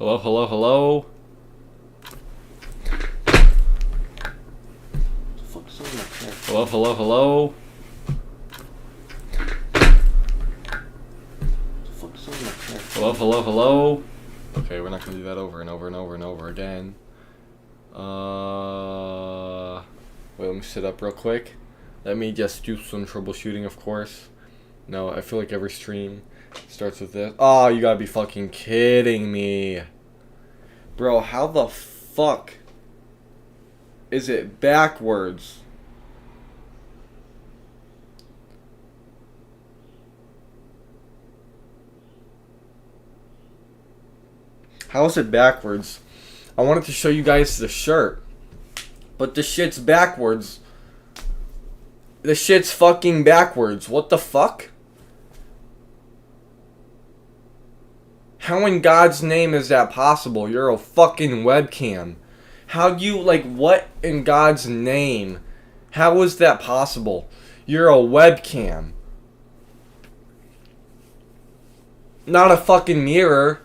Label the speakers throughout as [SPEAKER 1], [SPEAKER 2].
[SPEAKER 1] Hello, hello, hello. Hello, hello, hello. Hello, hello, hello. Okay, we're not gonna do that over and over and over and over again. Wait, let me sit up real quick. Let me just do some troubleshooting, of course. No, I feel like every stream starts with this. Oh, you gotta be fucking kidding me. Bro, how the fuck is it backwards? How is it backwards? I wanted to show you guys the shirt, but the shit's backwards. The shit's fucking backwards. What the fuck? How in God's name is that possible? You're a fucking webcam. How do you, like, what in God's name? How is that possible? You're a webcam. Not a fucking mirror.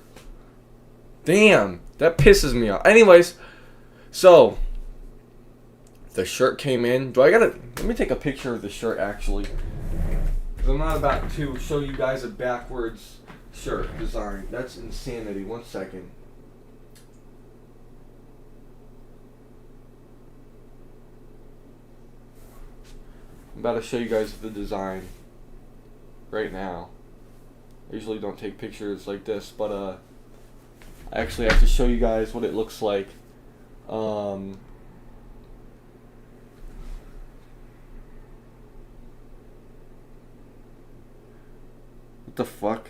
[SPEAKER 1] Damn, that pisses me off. Anyways, so the shirt came in. Let me take a picture of the shirt actually. Because I'm not about to show you guys a backwards shirt design. That's insanity. 1 second. I'm about to show you guys the design right now. I usually don't take pictures like this, but I actually have to show you guys what it looks like. What the fuck?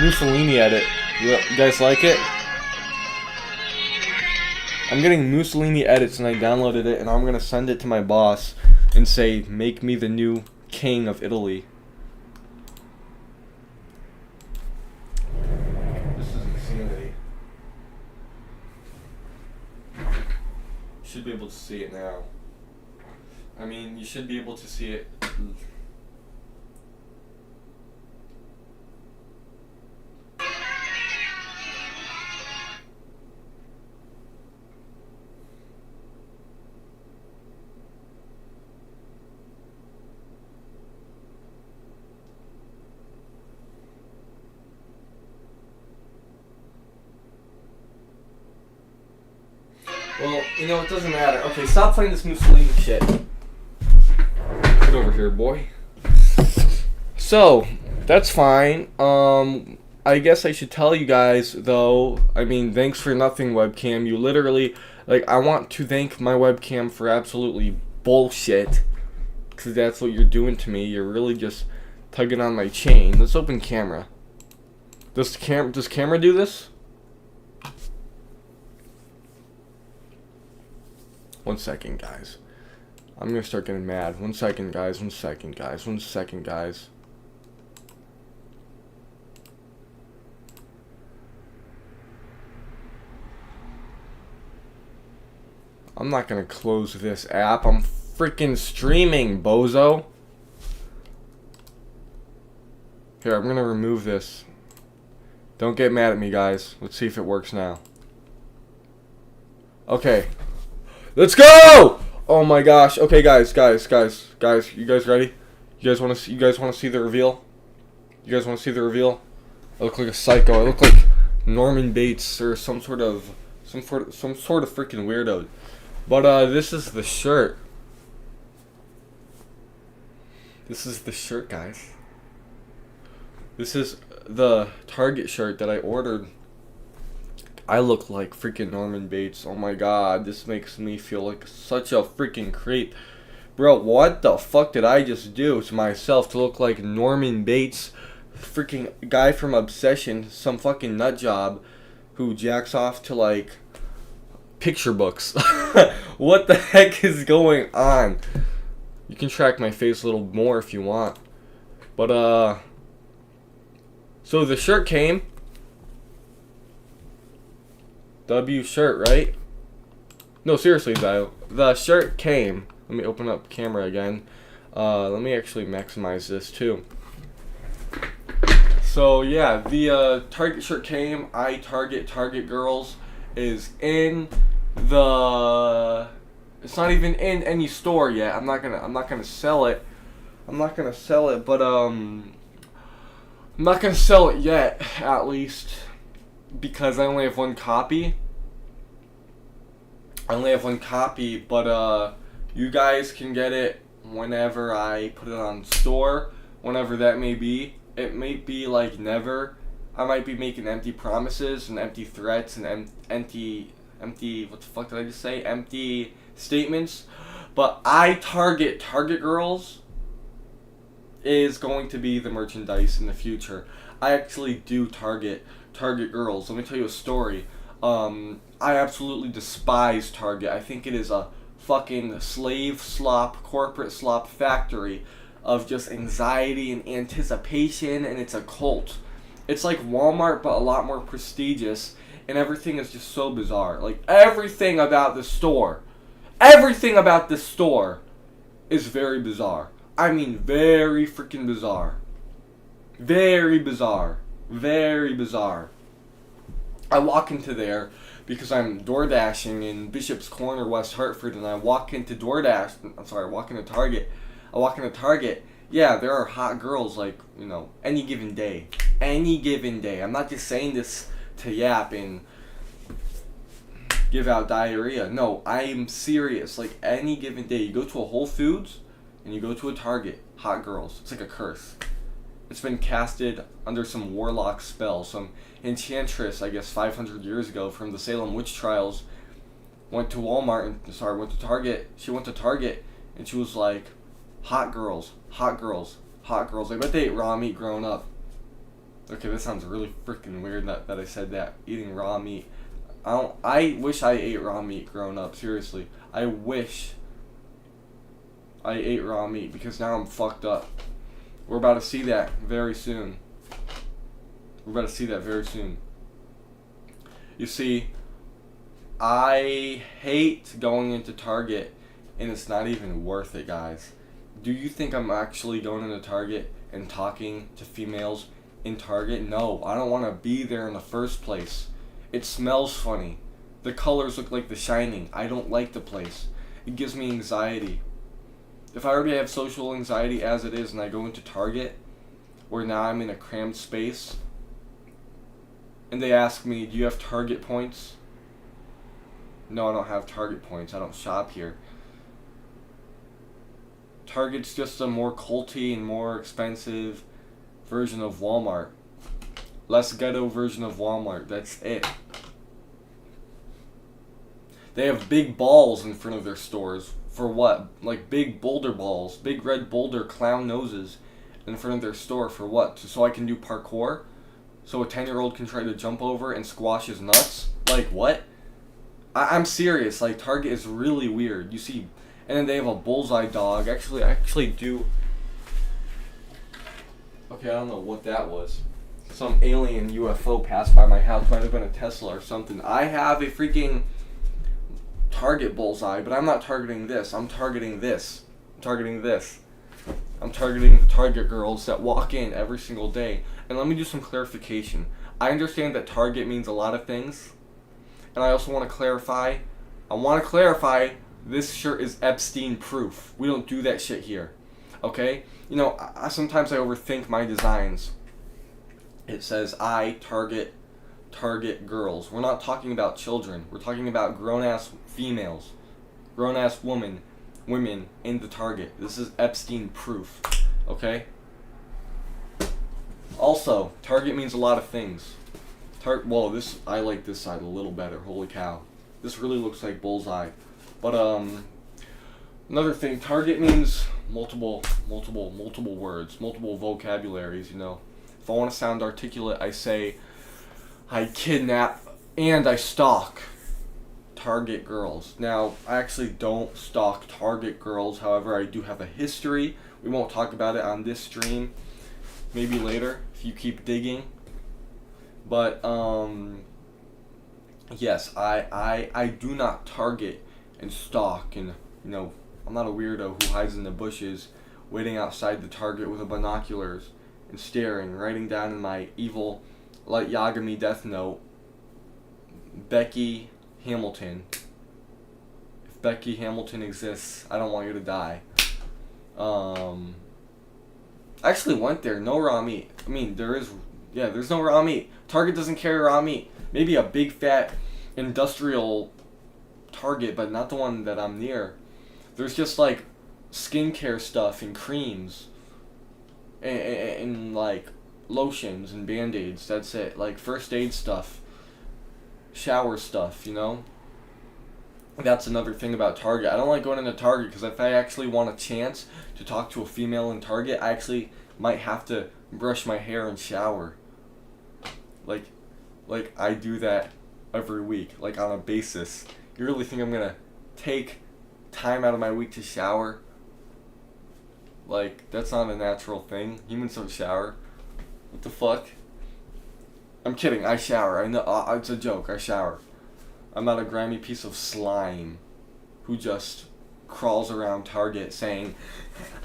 [SPEAKER 1] Mussolini edit. You guys like it? I'm getting Mussolini edits and I downloaded it and I'm gonna send it to my boss and say, make me the new king of Italy. This is insanity. You should be able to see it now. I mean, you should be able to see it. Well, you know, it doesn't matter. Okay, stop playing this Mussolini shit. Get over here, boy. So, that's fine. I guess I should tell you guys, though, I mean, thanks for nothing, webcam. You literally, like, I want to thank my webcam for absolutely bullshit. Because that's what you're doing to me. You're really just tugging on my chain. Let's open camera. Does camera do this? 1 second, guys. I'm gonna start getting mad. 1 second, guys. 1 second, guys. 1 second, guys. I'm not gonna close this app. I'm freaking streaming, bozo. Here, I'm gonna remove this. Don't get mad at me, guys. Let's see if it works now. Okay. Let's go! Oh my gosh. Okay, guys. You guys ready? You guys want to see the reveal? You guys want to see the reveal? I look like a psycho. I look like Norman Bates or some sort of freaking weirdo. But this is the shirt. This is the shirt, guys. This is the Target shirt that I ordered. I look like freaking Norman Bates. Oh my god, this makes me feel like such a freaking creep. Bro, what the fuck did I just do to myself to look like Norman Bates? Freaking guy from Obsession, some fucking nut job who jacks off to like picture books. What the heck is going on? You can track my face a little more if you want. But so the shirt came. W shirt, right? No, seriously though. The shirt came. Let me open up camera again. Let me actually maximize this too. So yeah, the Target shirt came. Target Girls is in the. It's not even in any store yet. I'm not gonna sell it. I'm not gonna sell it, but I'm not gonna sell it yet, at least, because I only have one copy. But you guys can get it whenever I put it on store, whenever that may be. It may be like never. I might be making empty promises and empty threats and empty, what the fuck did I just say? Empty statements. But Target Girls is going to be the merchandise in the future. I actually do Target Girls. Let me tell you a story. I absolutely despise Target. I think it is a fucking slave slop, corporate slop factory of just anxiety and anticipation, and it's a cult. It's like Walmart, but a lot more prestigious, and everything is just so bizarre. Like, everything about this store is very bizarre. I mean, very freaking bizarre. Very bizarre. Very bizarre. I walk into there because I'm door dashing in Bishop's Corner, West Hartford, and I walk into Target. I walk into Target. Yeah, there are hot girls, like, any given day. Any given day. I'm not just saying this to yap and give out diarrhea. No, I am serious. Like, any given day. You go to a Whole Foods and you go to a Target. Hot girls. It's like a curse. It's been casted under some warlock spell. Some enchantress, I guess, 500 years ago from the Salem witch trials went to Target. She went to Target and she was like, hot girls. I bet they ate raw meat growing up. Okay, that sounds really freaking weird that I said that. Eating raw meat. I wish I ate raw meat growing up. Seriously. I wish I ate raw meat because now I'm fucked up. We're about to see that very soon. You see, I hate going into Target, and it's not even worth it, guys. Do you think I'm actually going into Target and talking to females in Target? No, I don't want to be there in the first place. It smells funny. The colors look like The Shining. I don't like the place. It gives me anxiety. If I already have social anxiety as it is and I go into Target, where now I'm in a crammed space, and they ask me, do you have Target points? No, I don't have Target points. I don't shop here. Target's just a more culty and more expensive version of Walmart. Less ghetto version of Walmart. That's it. They have big balls in front of their stores. For what? Like big boulder balls. Big red boulder clown noses in front of their store. For what? So I can do parkour? So a 10-year-old can try to jump over and squash his nuts? Like what? I'm serious. Like, Target is really weird. You see, and then they have a bullseye dog. I actually do. Okay, I don't know what that was. Some alien UFO passed by my house. Might have been a Tesla or something. I have a freaking Target bullseye, but I'm not targeting this. I'm targeting this. I'm targeting the Target girls that walk in every single day. And let me do some clarification. I understand that Target means a lot of things. And I also want to clarify. This shirt is Epstein proof. We don't do that shit here. Okay? Sometimes I overthink my designs. It says I target girls. We're not talking about children. We're talking about grown-ass females. Grown-ass women in the Target. This is Epstein proof. Okay? Also, Target means a lot of things. I like this side a little better. Holy cow. This really looks like bullseye. But another thing, Target means multiple words, multiple vocabularies, If I want to sound articulate, I say I kidnap and I stalk Target girls. Now, I actually don't stalk Target girls. However, I do have a history. We won't talk about it on this stream. Maybe later if you keep digging. But yes, I do not target and stalk, and I'm not a weirdo who hides in the bushes waiting outside the Target with the binoculars and staring, writing down in my evil Light Yagami Death Note, Becky Hamilton. If Becky Hamilton exists, I don't want you to die. I actually went there. No raw meat. I mean, there's no raw meat. Target doesn't carry raw meat. Maybe a big fat industrial Target, but not the one that I'm near. There's just like skincare stuff and creams and like lotions and band-aids. That's it. Like first aid stuff, shower stuff, you know? That's another thing about Target. I don't like going into Target because if I actually want a chance to talk to a female in Target, I actually might have to brush my hair and shower. Like I do that every week, like on a basis. You really think I'm gonna take time out of my week to shower? Like, that's not a natural thing. Humans don't shower. What the fuck? I'm kidding, I shower. I know, it's a joke, I shower. I'm not a grimy piece of slime who just crawls around Target saying,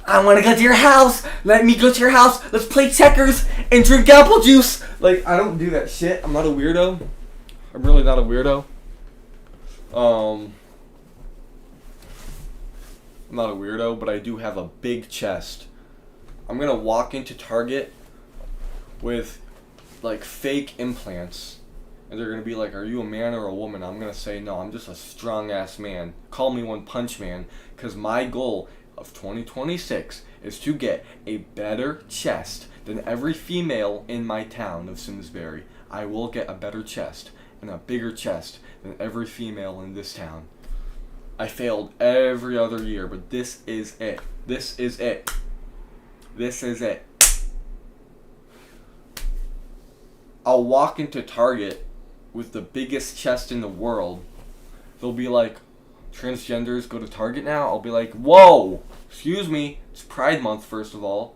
[SPEAKER 1] I want to go to your house! Let me go to your house! Let's play checkers and drink apple juice! Like, I don't do that shit. I'm not a weirdo. I'm really not a weirdo. I'm not a weirdo, but I do have a big chest. I'm gonna walk into Target with like fake implants, and they're gonna be like, are you a man or a woman? I'm gonna say, no, I'm just a strong ass man. Call me One Punch Man, because my goal of 2026 is to get a better chest than every female in my town of Simsbury. I will get a better chest and a bigger chest than every female in this town. I failed every other year, but this is it. This is it. This is it. I'll walk into Target with the biggest chest in the world. They'll be like, transgenders go to Target now? I'll be like, whoa! Excuse me. It's Pride Month, first of all.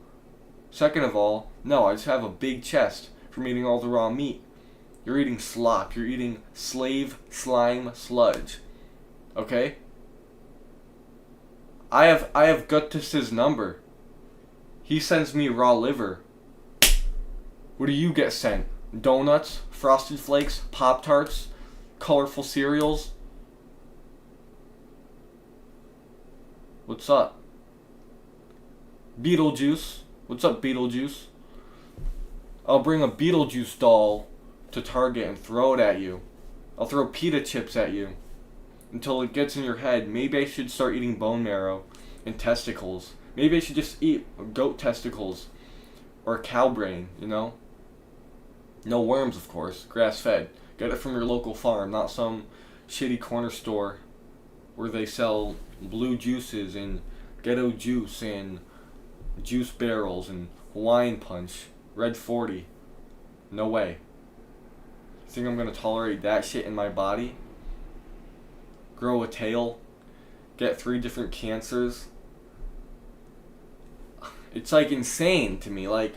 [SPEAKER 1] Second of all, no, I just have a big chest from eating all the raw meat. You're eating slop. You're eating slave slime sludge. Okay? I have Guttus's number. He sends me raw liver. What do you get sent? Donuts, Frosted Flakes, Pop-Tarts, colorful cereals? What's up? Beetlejuice. What's up, Beetlejuice? I'll bring a Beetlejuice doll to Target and throw it at you. I'll throw pita chips at you until it gets in your head. Maybe I should start eating bone marrow and testicles. Maybe I should just eat goat testicles or cow brain, you know? No worms, of course. Grass-fed. Get it from your local farm, not some shitty corner store where they sell blue juices and ghetto juice and juice barrels and Hawaiian punch. Red 40. No way. You think I'm gonna tolerate that shit in my body? Grow a tail? Get 3 different cancers? It's like insane to me. Like,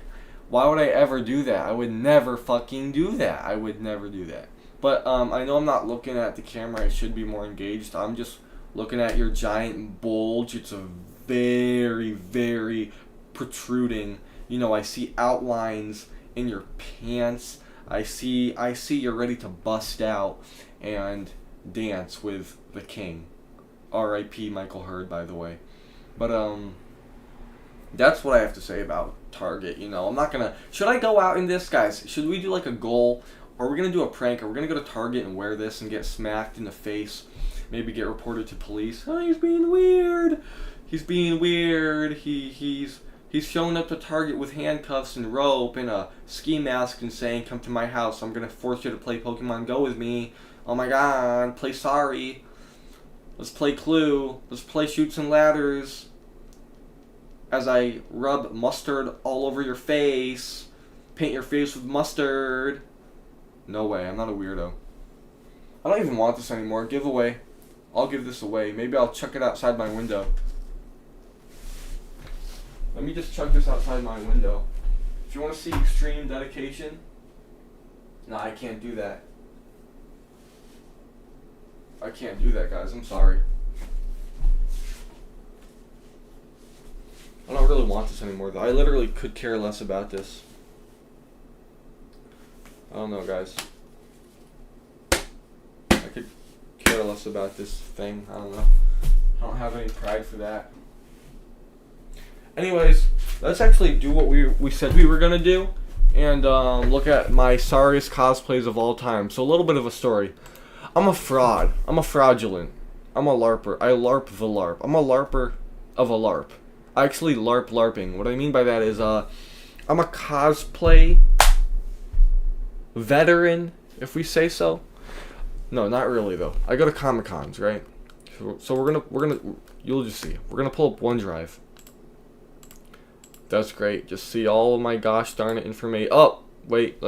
[SPEAKER 1] why would I ever do that? I would never fucking do that. I would never do that. But I know I'm not looking at the camera. I should be more engaged. I'm just looking at your giant bulge. It's a very, very protruding. You know, I see outlines in your pants. I see you're ready to bust out and dance with the king. R.I.P. Michael Hurd, by the way. But that's what I have to say about Target. You know, I'm not gonna. Should I go out in this, guys? Should we do like a goal? Or are we gonna do a prank? Are we gonna go to Target and wear this and get smacked in the face? Maybe get reported to police. Oh, he's being weird. He's being weird. He's showing up to Target with handcuffs and rope and a ski mask and saying, "Come to my house. I'm gonna force you to play Pokemon Go with me. Oh my God, play Sorry. Let's play Clue. Let's play Chutes and Ladders." As I rub mustard all over your face, paint your face with mustard. No way, I'm not a weirdo. I don't even want this anymore. Giveaway. I'll give this away. Maybe I'll chuck it outside my window. Let me just chuck this outside my window. If you want to see extreme dedication, no, I can't do that. I can't do that, guys. I'm sorry. I don't really really want this anymore, though. I literally could care less about this. I don't know, guys. I could care less about this thing. I don't know. I don't have any pride for that. Anyways, let's actually do what we said we were going to do. And look at my sorriest cosplays of all time. So a little bit of a story. I'm a fraud. I'm a fraudulent. I'm a LARPer. I LARP the LARP. I'm a LARPer of a LARP. I actually LARPing. What I mean by that is I'm a cosplay veteran, if we say so. No, not really though. I go to Comic Cons, right? So we're gonna you'll just see. We're gonna pull up OneDrive. That's great. Just see all of my gosh darn it information. Oh, wait.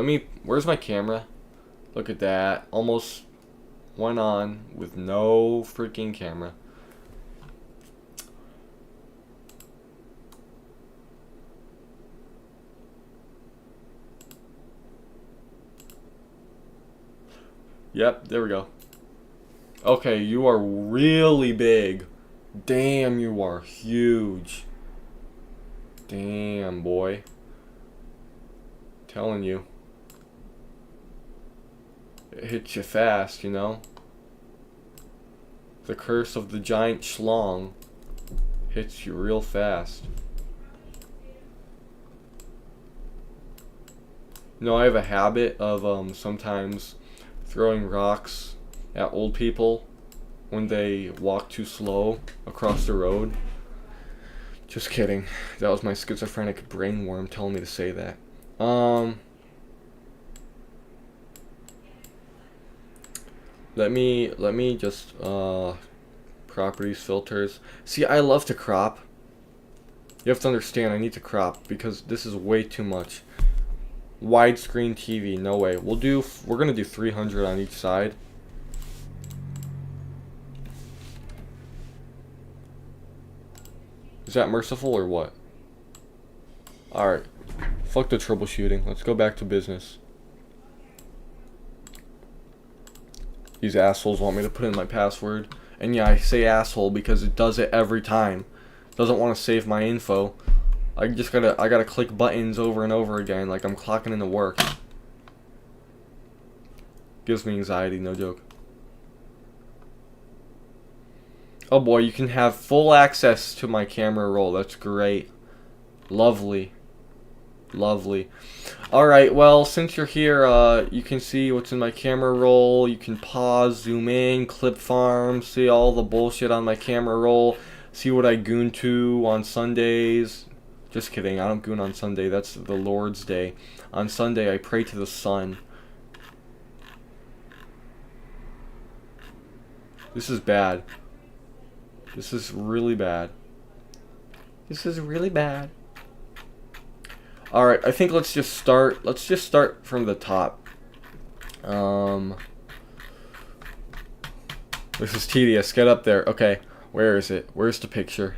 [SPEAKER 1] Where's my camera? Look at that. Almost went on with no freaking camera. Yep, there we go. Okay, you are really big. Damn, you are huge. Damn, boy. Telling you. It hits you fast, you know? The curse of the giant schlong hits you real fast. You know, I have a habit of sometimes throwing rocks at old people when they walk too slow across the road. Just kidding. That was my schizophrenic brain worm telling me to say that. Let me just properties, filters. See, I love to crop. You have to understand, I need to crop because this is way too much. Widescreen TV, no way. We're gonna do 300 on each side. Is that merciful or what? Alright. Fuck the troubleshooting. Let's go back to business. These assholes want me to put in my password. And yeah, I say asshole because it does it every time. It doesn't want to save my info. I gotta click buttons over and over again like I'm clocking into work. Gives me anxiety, no joke. Oh boy, you can have full access to my camera roll. That's great. Lovely. Lovely. Alright, well, since you're here, you can see what's in my camera roll. You can pause, zoom in, clip farm, see all the bullshit on my camera roll. See what I goon to on Sundays. Just kidding, I don't goon on Sunday. That's the Lord's Day. On Sunday, I pray to the sun. This is bad. This is really bad. This is really bad. Alright, I think let's just start from the top. This is tedious. Get up there. Okay, where is it? Where's the picture?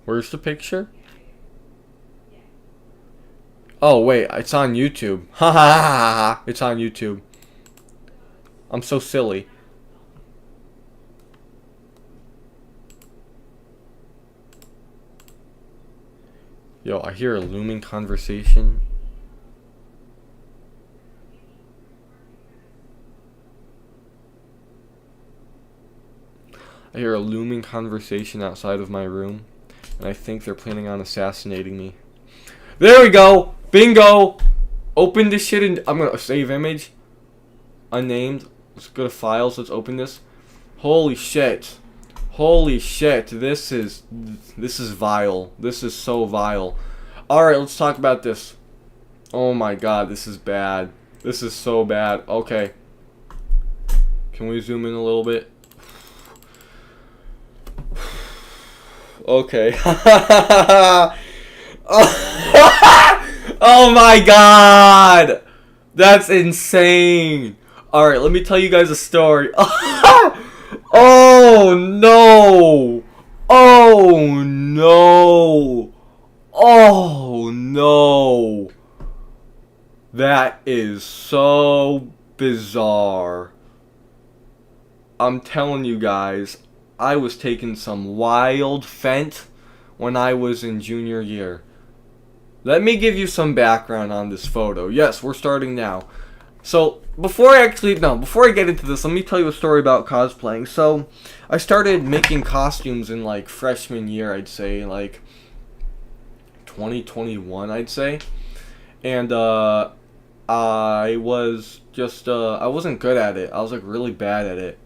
[SPEAKER 1] Where's the picture? Oh, wait, it's on YouTube. Ha ha ha ha. It's on YouTube. I'm so silly. Yo, I hear a looming conversation. I hear a looming conversation outside of my room, and I think they're planning on assassinating me. There we go! Bingo! Open this shit and I'm gonna save image. Unnamed. Let's go to files. Let's open this. Holy shit. Holy shit. This is vile. This is so vile. Alright, let's talk about this. Oh my god, this is bad. This is so bad. Okay. Can we zoom in a little bit? Okay. Oh my god! That's insane! Alright, let me tell you guys a story. Oh no! Oh no! Oh no! That is so bizarre. I'm telling you guys, I was taking some wild fent when I was in junior year. Let me give you some background on this photo. Yes, we're starting now. So, before I get into this, let me tell you a story about cosplaying. So, I started making costumes in like freshman year, I'd say, like 2021, I'd say. And I was just I wasn't good at it. I was like really bad at it.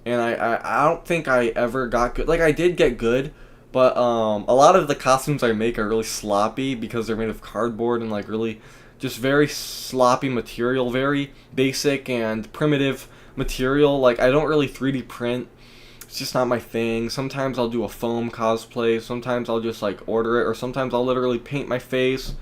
[SPEAKER 1] And I don't think I ever got good. Like, I did get good, but a lot of the costumes I make are really sloppy because they're made of cardboard and like really just very sloppy material, very basic and primitive material. Like, I don't really 3D print. It's just not my thing. Sometimes I'll do a foam cosplay. Sometimes I'll just like order it, or sometimes I'll literally paint my face.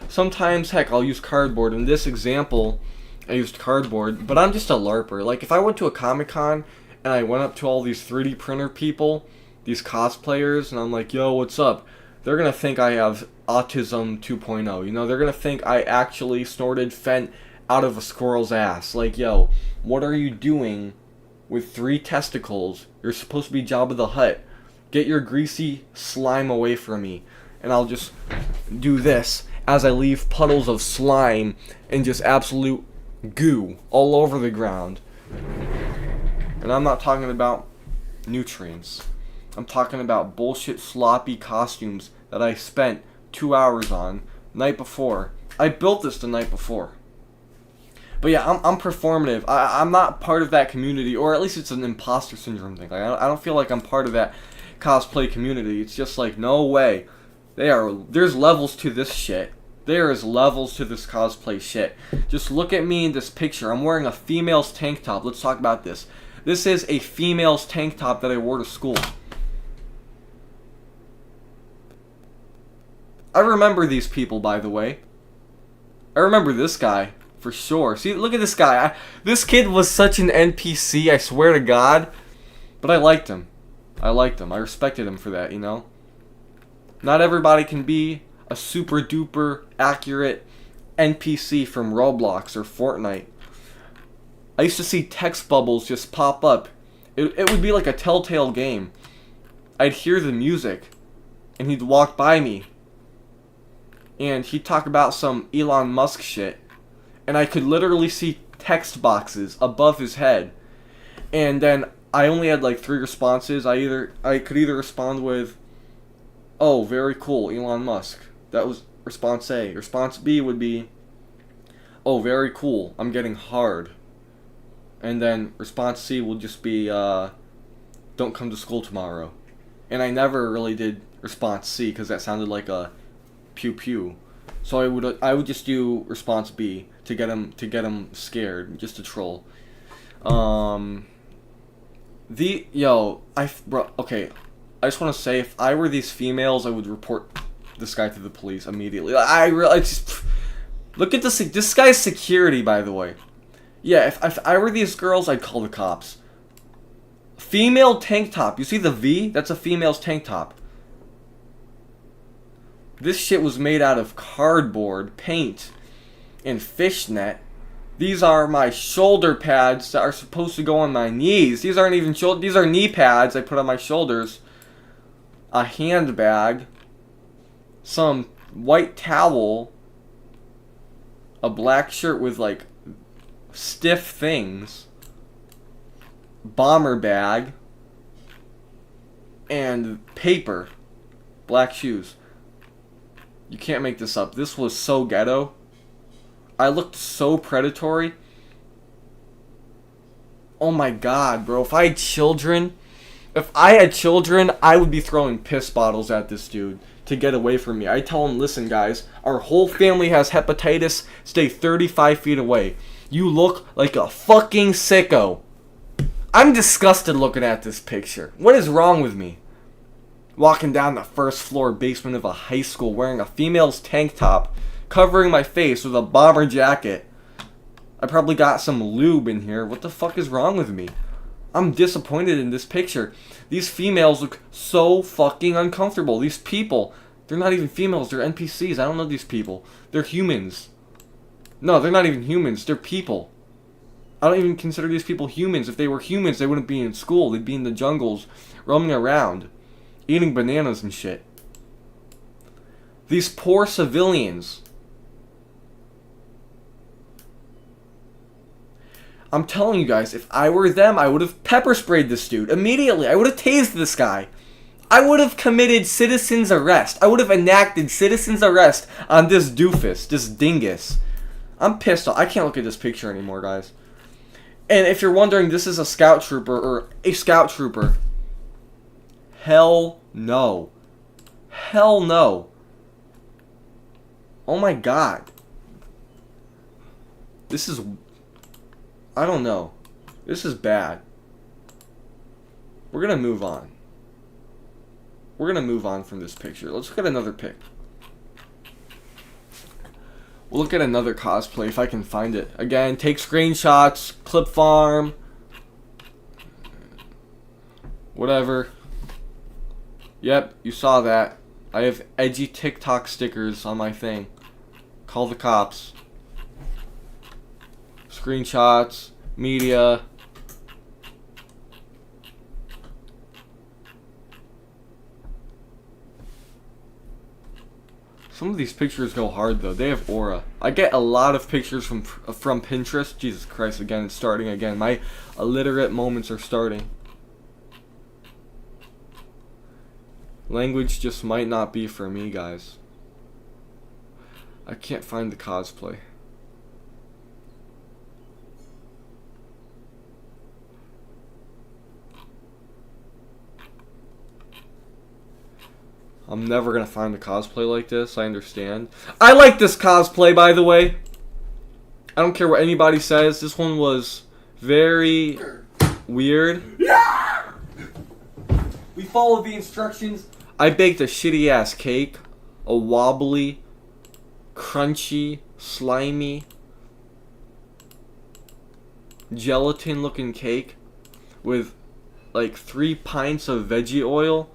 [SPEAKER 1] Sometimes, heck, I'll use cardboard. In this example, I used cardboard, but I'm just a LARPer. Like, if I went to a Comic-Con and I went up to all these 3D printer people, these cosplayers, and I'm like, yo, what's up? They're going to think I have autism 2.0. You know, they're going to think I actually snorted fent out of a squirrel's ass. Like, yo, what are you doing with 3 testicles? You're supposed to be Jabba the Hutt. Get your greasy slime away from me. And I'll just do this as I leave puddles of slime and just absolute goo all over the ground. And I'm not talking about nutrients. I'm talking about bullshit sloppy costumes that I spent 2 hours on night before. I built this the night before. But yeah, I'm performative. I'm not part of that community, or at least it's an imposter syndrome thing. Like, I don't feel like I'm part of that cosplay community. It's just like, no way. There's levels to this shit. There is levels to this cosplay shit. Just look at me in this picture. I'm wearing a female's tank top. Let's talk about this. This is a female's tank top that I wore to school. I remember these people, by the way. I remember this guy, for sure. See, look at this guy. This kid was such an NPC, I swear to God. But I liked him. I respected him for that, you know? Not everybody can be a super duper accurate NPC from Roblox or Fortnite. I used to see text bubbles just pop up. It would be like a Telltale game. I'd hear the music, and he'd walk by me, and he'd talk about some Elon Musk shit, and I could literally see text boxes above his head, and then I only had like 3 responses. I could either respond with, "Oh, very cool, Elon Musk." That was response A. Response B would be, "Oh, very cool, I'm getting hard." And then response C will just be, "Don't come to school tomorrow." And I never really did response C because that sounded like a pew pew. So I would just do response B to get him scared, just to troll. Okay. I just want to say, if I were these females, I would report this guy to the police immediately. I just look at this guy's security, by the way. Yeah, if I were these girls, I'd call the cops. Female tank top. You see the V? That's a female's tank top. This shit was made out of cardboard, paint, and fishnet. These are my shoulder pads that are supposed to go on my knees. These aren't even shoulder. These are knee pads I put on my shoulders. A handbag. Some white towel. A black shirt with like stiff things. Bomber bag. And paper. Black shoes. You can't make this up. This was so ghetto. I looked so predatory. Oh my god, bro. If I had children, I would be throwing piss bottles at this dude to get away from me. I tell him, listen guys, our whole family has hepatitis. Stay 35 feet away. You look like a fucking sicko. I'm disgusted looking at this picture. What is wrong with me? Walking down the first floor basement of a high school wearing a female's tank top, covering my face with a bomber jacket. I probably got some lube in here. What the fuck is wrong with me? I'm disappointed in this picture. These females look so fucking uncomfortable. These people, they're not even females, they're NPCs. I don't know these people. They're humans. No, they're not even humans, they're people. I don't even consider these people humans. If they were humans, they wouldn't be in school. They'd be in the jungles, roaming around, eating bananas and shit. These poor civilians. I'm telling you guys, if I were them, I would have pepper sprayed this dude immediately. I would have tased this guy. I would have committed citizen's arrest. I would have enacted citizen's arrest on this doofus, this dingus. I'm pissed off. I can't look at this picture anymore, guys. And if you're wondering, this is a scout trooper or a scout trooper. Hell no. Hell no. Oh my god. This is... I don't know. This is bad. We're gonna move on. We're gonna move on from this picture. Let's look at another pic. We'll look at another cosplay if I can find it. Again, take screenshots, clip farm, whatever. Yep, you saw that. I have edgy TikTok stickers on my thing. Call the cops. Screenshots, media. Some of these pictures go hard though. They have aura. I get a lot of pictures from Pinterest. Jesus Christ, again, it's starting again. My illiterate moments are starting. Language just might not be for me, guys. I can't find the cosplay. I'm never gonna find a cosplay like this, I understand. I like this cosplay, by the way. I don't care what anybody says. This one was very weird. We followed the instructions. I baked a shitty ass cake. A wobbly, crunchy, slimy, gelatin looking cake with like 3 pints of veggie oil,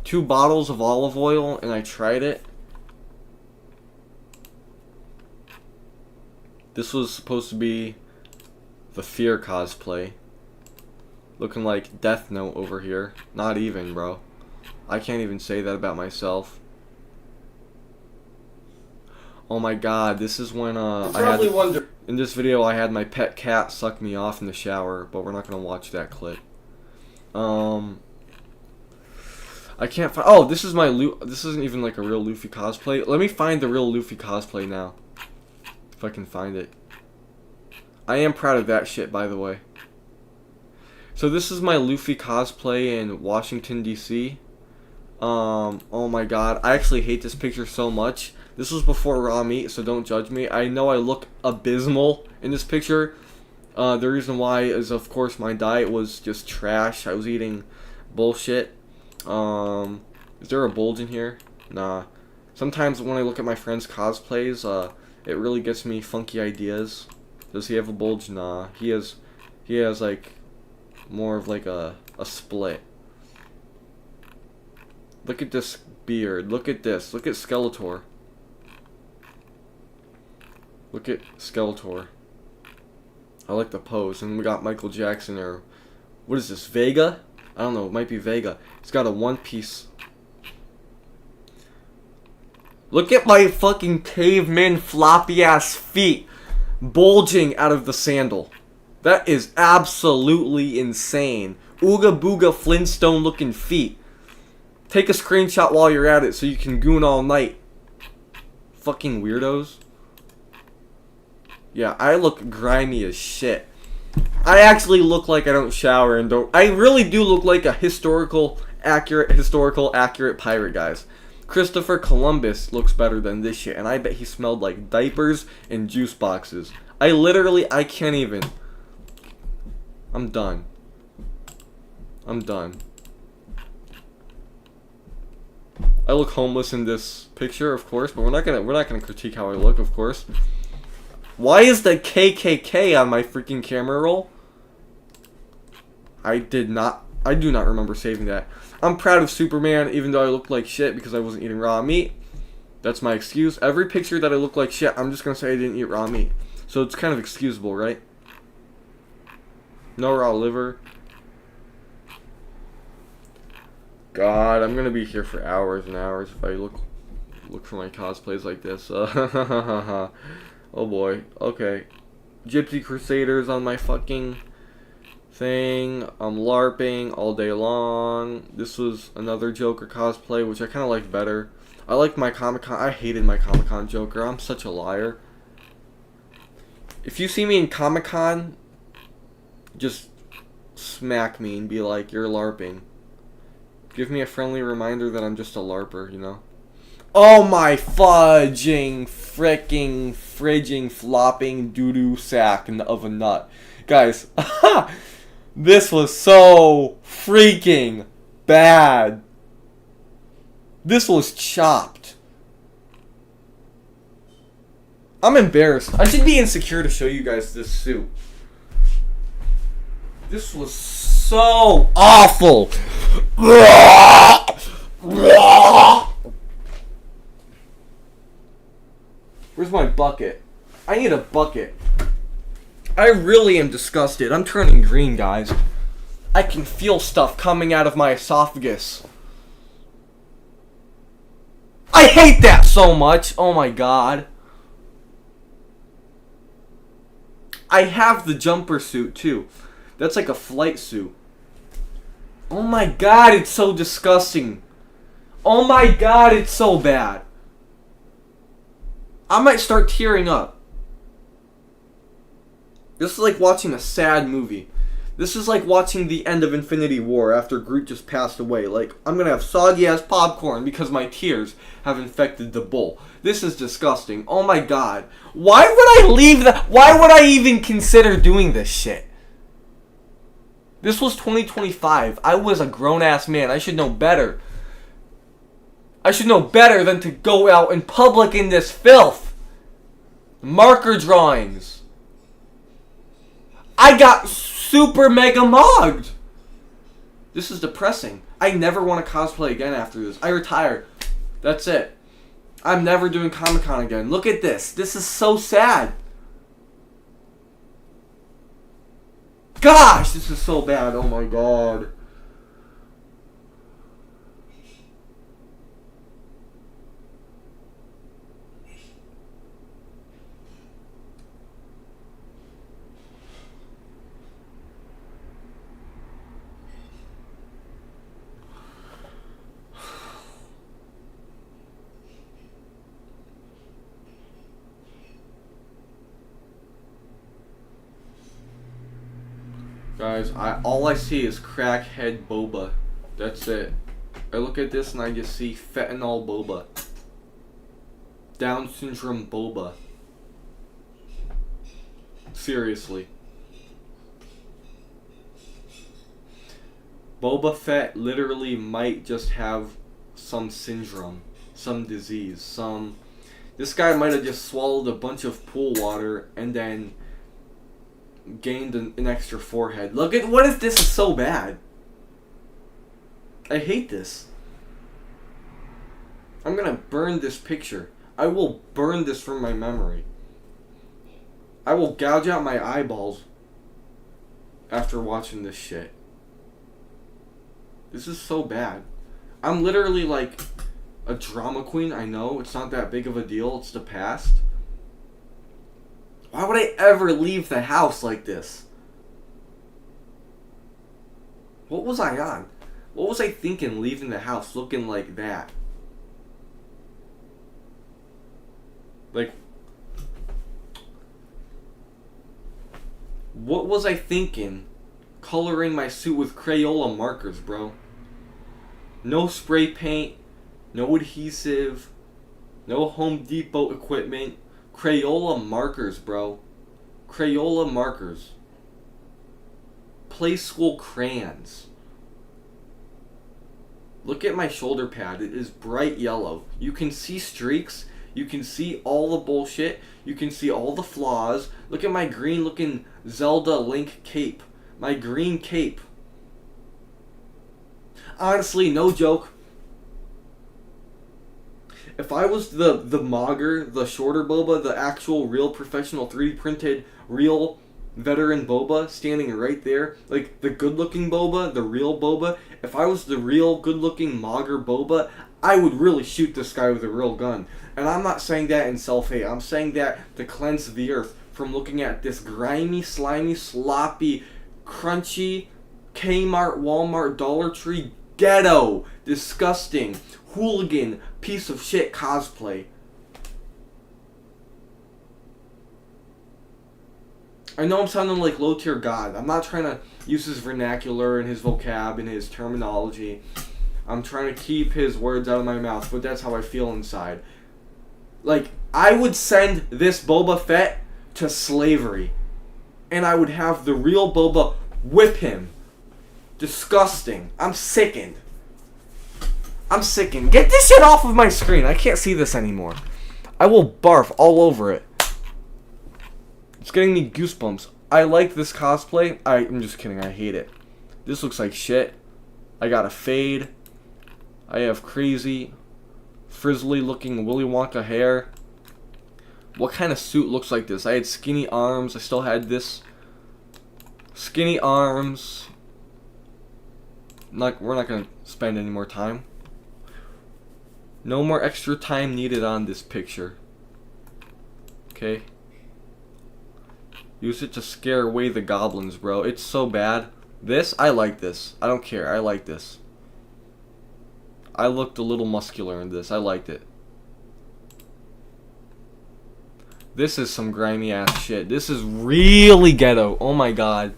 [SPEAKER 1] 2 bottles of olive oil, and I tried it. This was supposed to be the Fear cosplay. Looking like Death Note over here. Not even, bro. I can't even say that about myself. Oh my god, this is when in this video I had my pet cat suck me off in the shower, but we're not gonna watch that clip. I can't find. Oh, this is my this isn't even like a real Luffy cosplay. Let me find the real Luffy cosplay now, if I can find it. I am proud of that shit, by the way. So this is my Luffy cosplay in Washington D.C. Oh my god, I actually hate this picture so much. This was before raw meat, so don't judge me. I know I look abysmal in this picture. The reason why is, of course, my diet was just trash. I was eating bullshit. Is there a bulge in here? Nah. Sometimes when I look at my friends' cosplays, it really gets me funky ideas. Does he have a bulge? Nah. He has like more of like a split. Look at this beard. Look at this. Look at Skeletor. Look at Skeletor. I like the pose. And we got Michael Jackson, or what is this, Vega? I don't know, it might be Vega. He's got a one-piece. Look at my fucking caveman floppy ass feet bulging out of the sandal. That is absolutely insane. Ooga booga Flintstone looking feet. Take a screenshot while you're at it so you can goon all night. Fucking weirdos. Yeah, I look grimy as shit. I actually look like I don't shower and don't... I really do look like a historical accurate pirate, guys. Christopher Columbus looks better than this shit, and I bet he smelled like diapers and juice boxes. I can't even... I'm done. I'm done. I look homeless in this picture, of course, but we're not gonna critique how I look, of course. Why is the KKK on my freaking camera roll? I do not remember saving that. I'm proud of Superman, even though I look like shit because I wasn't eating raw meat. That's my excuse. Every picture that I look like shit, I'm just gonna say I didn't eat raw meat. So it's kind of excusable, right? No raw liver. God, I'm gonna be here for hours and hours if I look for my cosplays like this. Oh boy. Okay. Gypsy Crusaders on my fucking thing. I'm LARPing all day long. This was another Joker cosplay, which I kind of liked better. I liked my Comic-Con. I hated my Comic-Con Joker. I'm such a liar. If you see me in Comic-Con, just smack me and be like, you're LARPing. Give me a friendly reminder that I'm just a LARPer, you know? Oh my fudging, fricking, fridging, flopping doo-doo sack of a nut. Guys, this was so freaking bad. This was chopped. I'm embarrassed. I should be insecure to show you guys this suit. This was so awful. Where's my bucket? I need a bucket. I really am disgusted. I'm turning green, guys. I can feel stuff coming out of my esophagus. I hate that so much. Oh my god. I have the jumper suit too. That's like a flight suit. Oh my god, it's so disgusting. Oh my god, it's so bad. I might start tearing up. This is like watching a sad movie. This is like watching the end of Infinity War after Groot just passed away. Like, I'm gonna have soggy ass popcorn because my tears have infected the bowl. This is disgusting. Oh my god. Why would I leave that? Why would I even consider doing this shit? This was 2025. I was a grown ass man. I should know better. I should know better than to go out in public in this filth. Marker drawings. I got super mega mogged. This is depressing. I never want to cosplay again after this. I retire. That's it. I'm never doing Comic-Con again. Look at this. This is so sad. Gosh, this is so bad. Oh my god. Guys, all I see is crackhead boba. That's it. I look at this and I just see fentanyl boba. Down syndrome boba. Seriously. Boba Fett literally might just have some syndrome, some disease, some... This guy might have just swallowed a bunch of pool water and then gained an extra forehead. Look at, what if this is so bad? I hate this. I'm gonna burn this picture. I will burn this from my memory. I will gouge out my eyeballs after watching this shit. This is so bad. I'm literally like a drama queen. I know it's not that big of a deal. It's the past. Why would I ever leave the house like this? What was I on? What was I thinking leaving the house looking like that? Like, what was I thinking coloring my suit with Crayola markers, bro? No spray paint, no adhesive, no Home Depot equipment. Crayola markers, bro. Crayola markers. Play school crayons. Look at my shoulder pad. It is bright yellow. You can see streaks. You can see all the bullshit. You can see all the flaws. Look at my green looking Zelda Link cape. My green cape. Honestly, no joke. If I was the mogger, the shorter boba, the actual real professional 3D printed real veteran Boba standing right there, like the good-looking Boba, the real Boba. If I was the real good-looking mager Boba, I would really shoot this guy with a real gun. And I'm not saying that in self-hate. I'm saying that to cleanse the earth from looking at this grimy, slimy, sloppy, crunchy Kmart, Walmart, Dollar Tree, ghetto, disgusting, hooligan, piece of shit cosplay. I know I'm sounding like low-tier God. I'm not trying to use his vernacular and his vocab and his terminology. I'm trying to keep his words out of my mouth, but that's how I feel inside. Like, I would send this Boba Fett to slavery. And I would have the real Boba whip him. Disgusting. I'm sickened. I'm sickened. Get this shit off of my screen. I can't see this anymore. I will barf all over it. It's getting me goosebumps. I like this cosplay. I'm just kidding. I hate it. This looks like shit. I got a fade. I have crazy, frizzly looking Willy Wonka hair. What kind of suit looks like this? I had skinny arms. I still had this. Skinny arms. We're not going to spend any more time. No more extra time needed on this picture. Okay. Use it to scare away the goblins, bro. It's so bad. This, I like this. I don't care. I like this. I looked a little muscular in this. I liked it. This is some grimy ass shit. This is really ghetto. Oh my god.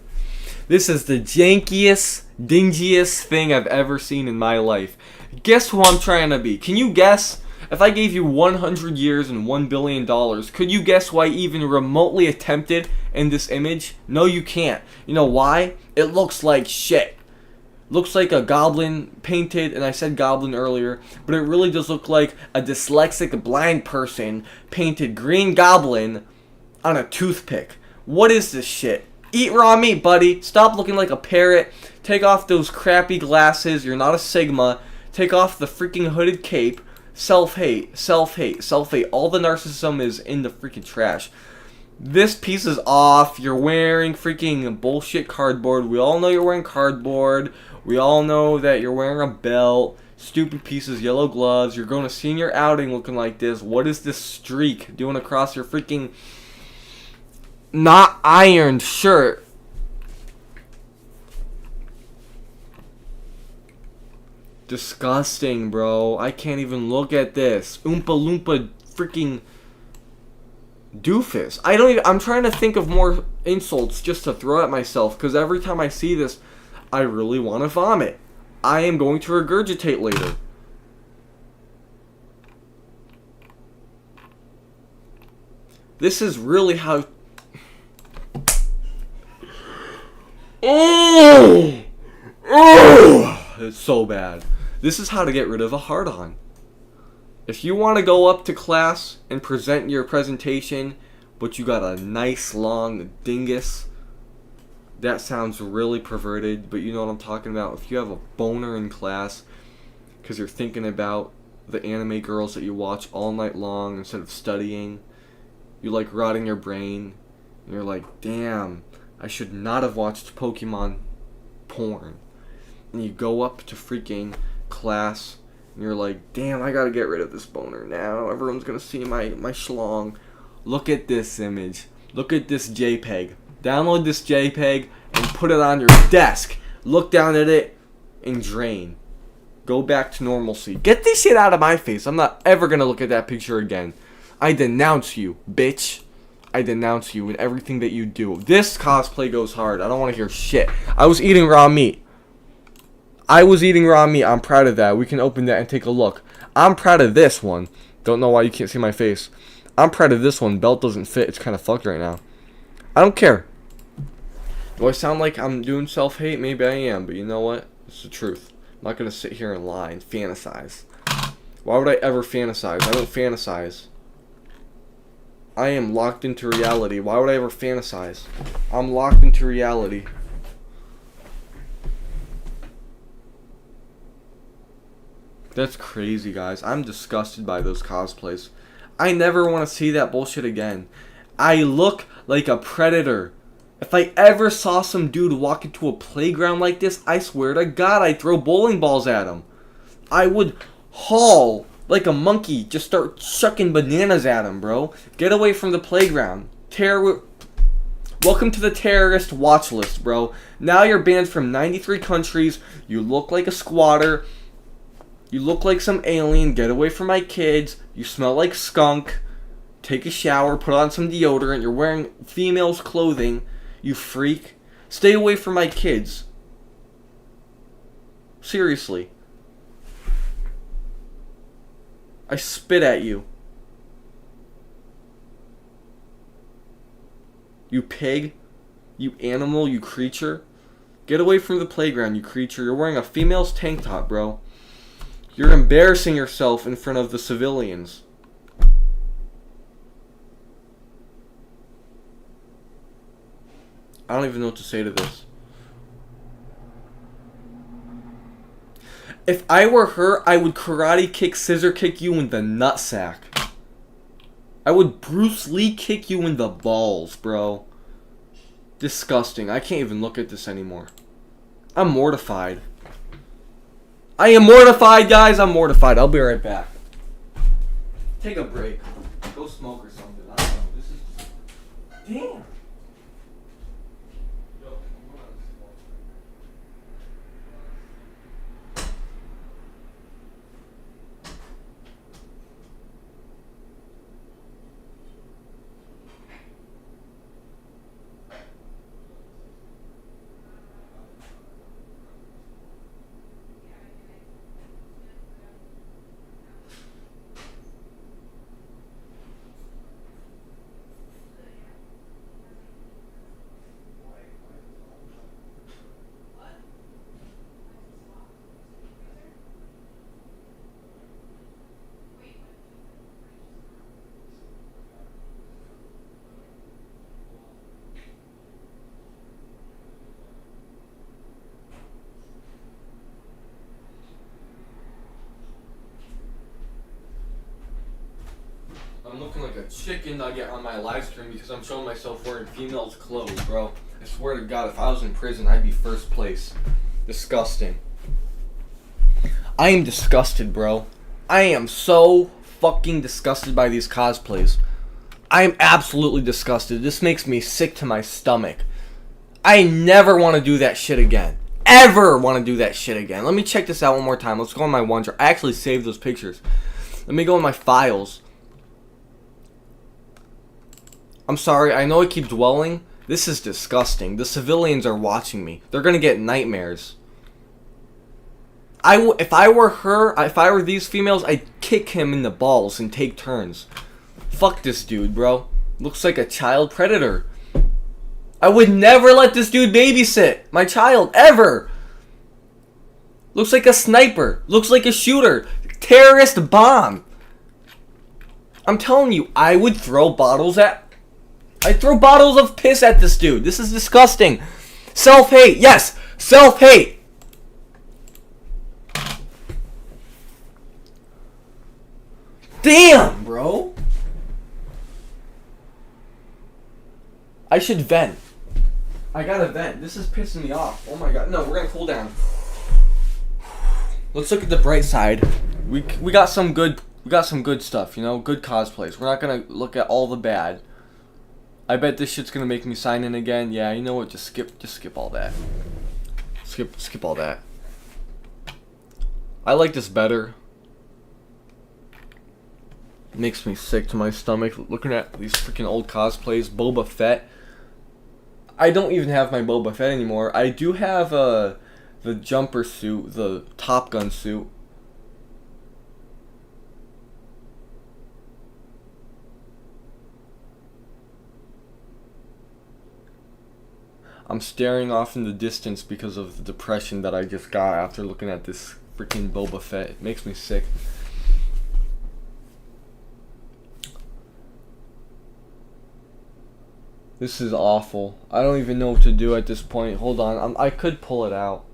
[SPEAKER 1] This is the jankiest, dingiest thing I've ever seen in my life. Guess who I'm trying to be? Can you guess? If I gave you 100 years and $1 billion, could you guess who I even remotely attempted in this image? No, you can't. You know why? It looks like shit. Looks like a goblin painted, and I said goblin earlier, but it really does look like a dyslexic blind person painted green goblin on a toothpick. What is this shit? Eat raw meat, buddy. Stop looking like a parrot. Take off those crappy glasses. You're not a Sigma. Take off the freaking hooded cape. Self-hate, self-hate, self-hate. All the narcissism is in the freaking trash. This piece is off. You're wearing freaking bullshit cardboard. We all know you're wearing cardboard. We all know that you're wearing a belt. Stupid pieces, yellow gloves. You're going to senior outing looking like this. What is this streak doing across your freaking not ironed shirt? Disgusting, bro. I can't even look at this. Oompa Loompa freaking doofus. I'm trying to think of more insults just to throw at myself, because every time I see this, I really want to vomit. I am going to regurgitate later. This is really how... Oh! Oh! It's so bad. This is how to get rid of a hard-on. If you want to go up to class and present your presentation, but you got a nice long dingus, that sounds really perverted, but you know what I'm talking about. If you have a boner in class because you're thinking about the anime girls that you watch all night long instead of studying, you like rotting your brain, and you're like, damn, I should not have watched Pokemon porn. And you go up to freaking class, and you're like, damn, I gotta get rid of this boner now. Everyone's gonna see my schlong. Look at this image. Look at this JPEG. Download this JPEG and put it on your desk. Look down at it and drain. Go back to normalcy. Get this shit out of my face. I'm not ever gonna look at that picture again. I denounce you, bitch. I denounce you and everything that you do. This cosplay goes hard. I don't want to hear shit. I was eating raw meat. I'm proud of that. We can open that and take a look. I'm proud of this one. Don't know why you can't see my face. I'm proud of this one. Belt doesn't fit. It's kind of fucked right now. I don't care. Do I sound like I'm doing self-hate? Maybe I am, but you know what? It's the truth. I'm not going to sit here and lie and fantasize. Why would I ever fantasize? I don't fantasize. I am locked into reality. Why would I ever fantasize? I'm locked into reality. That's crazy, guys. I'm disgusted by those cosplays. I never want to see that bullshit again. I look like a predator If I ever saw some dude walk into a playground like this, I swear to God, I'd throw bowling balls at him. I would haul like a monkey, just start chucking bananas at him, bro. Get away from the playground. Welcome to the terrorist watch list, bro. Now you're banned from 93 countries. You look like a squatter. You look like some alien. Get away from my kids. You smell like skunk. Take a shower. Put on some deodorant. You're wearing female's clothing. You freak. Stay away from my kids. Seriously. I spit at you. You pig. You animal. You creature. Get away from the playground, you creature. You're wearing a female's tank top, bro. You're embarrassing yourself in front of the civilians. I don't even know what to say to this. If I were her, I would karate kick, scissor kick you in the nutsack. I would Bruce Lee kick you in the balls, bro. Disgusting. I can't even look at this anymore. I'm mortified. I am mortified, guys. I'm mortified. I'll be right back. Take a break. Go smoke or something. I don't know. This is... Damn. I'm looking like a chicken nugget on my live stream because I'm showing myself wearing female's clothes, bro. I swear to God, if I was in prison, I'd be first place. Disgusting. I am disgusted, bro. I am so fucking disgusted by these cosplays. I am absolutely disgusted. This makes me sick to my stomach. I never want to do that shit again. Ever want to do that shit again. Let me check this out one more time. Let's go on my OneDrive. I actually saved those pictures. Let me go in my files. I'm sorry, I know I keep dwelling. This is disgusting. The civilians are watching me. They're gonna get nightmares. If I were her, if I were these females, I'd kick him in the balls and take turns. Fuck this dude, bro. Looks like a child predator. I would never let this dude babysit my child, ever. Looks like a sniper. Looks like a shooter. Terrorist bomb. I'm telling you, I would throw bottles at... I'd throw bottles of piss at this dude. This is disgusting. Self-hate. Yes. Self-hate. Damn, bro. I should vent. I gotta vent. This is pissing me off. Oh my God. No, we're gonna cool down. Let's look at the bright side. We got some good stuff, you know, good cosplays. We're not gonna look at all the bad. I bet this shit's gonna make me sign in again. Yeah, you know what? Just skip all that. Skip all that. I like this better. It makes me sick to my stomach looking at these freaking old cosplays. Boba Fett. I don't even have my Boba Fett anymore. I do have the jumper suit, the Top Gun suit. I'm staring off in the distance because of the depression that I just got after looking at this freaking Boba Fett. It makes me sick. This is awful. I don't even know what to do at this point. Hold on. I could pull it out.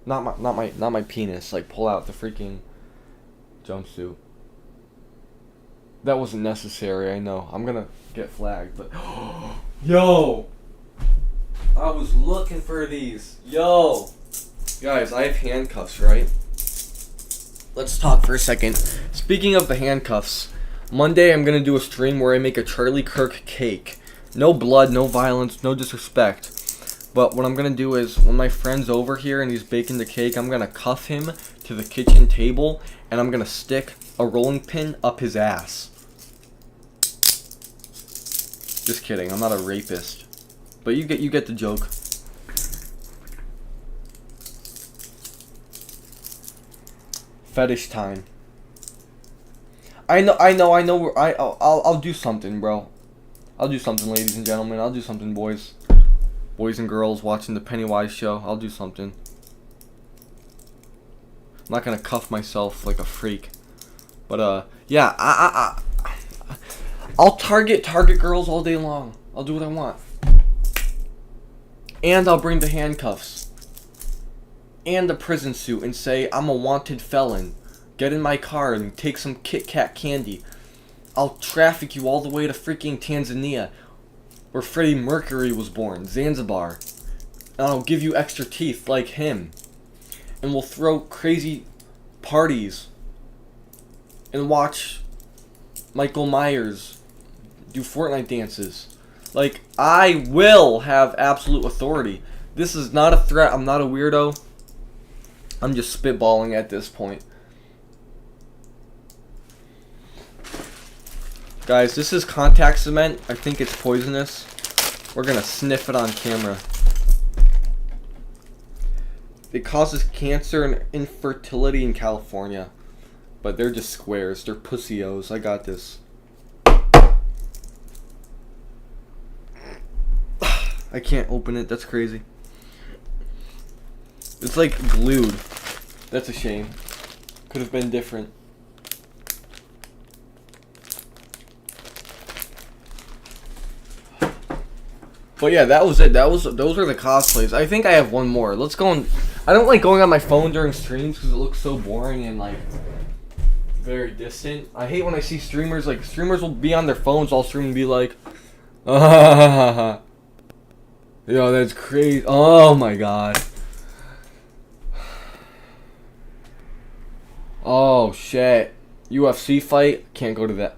[SPEAKER 1] Not my penis. Like, pull out the freaking jumpsuit. That wasn't necessary, I know. I'm gonna get flagged, but... Yo! I was looking for these. Yo. Guys, I have handcuffs, right? Let's talk for a second. Speaking of the handcuffs, Monday I'm going to do a stream where I make a Charlie Kirk cake. No blood, no violence, no disrespect. But what I'm going to do is, when my friend's over here and he's baking the cake, I'm going to cuff him to the kitchen table, and I'm going to stick a rolling pin up his ass. Just kidding, I'm not a rapist. But you get the joke. Fetish time. I'll do something, bro. I'll do something, ladies and gentlemen. I'll do something, boys. Boys and girls watching the Pennywise show. I'll do something. I'm not gonna cuff myself like a freak. But, yeah, I'll target girls all day long. I'll do what I want. And I'll bring the handcuffs. And the prison suit and say, I'm a wanted felon. Get in my car and take some Kit Kat candy. I'll traffic you all the way to freaking Tanzania, where Freddie Mercury was born, Zanzibar. And I'll give you extra teeth like him. And we'll throw crazy parties. And watch Michael Myers do Fortnite dances. Like, I will have absolute authority. This is not a threat. I'm not a weirdo. I'm just spitballing at this point. Guys, this is contact cement. I think it's poisonous. We're gonna sniff it on camera. It causes cancer and infertility in California. But they're just squares. They're pussios. I got this. I can't open it. That's crazy. It's like glued. That's a shame. Could have been different. But yeah, that was it. Those were the cosplays. I think I have one more. Let's go on. I don't like going on my phone during streams because it looks so boring and like very distant. I hate when I see streamers, like streamers will be on their phones all stream and be like, yo, that's crazy. Oh my god. Oh shit. UFC fight? Can't go to that.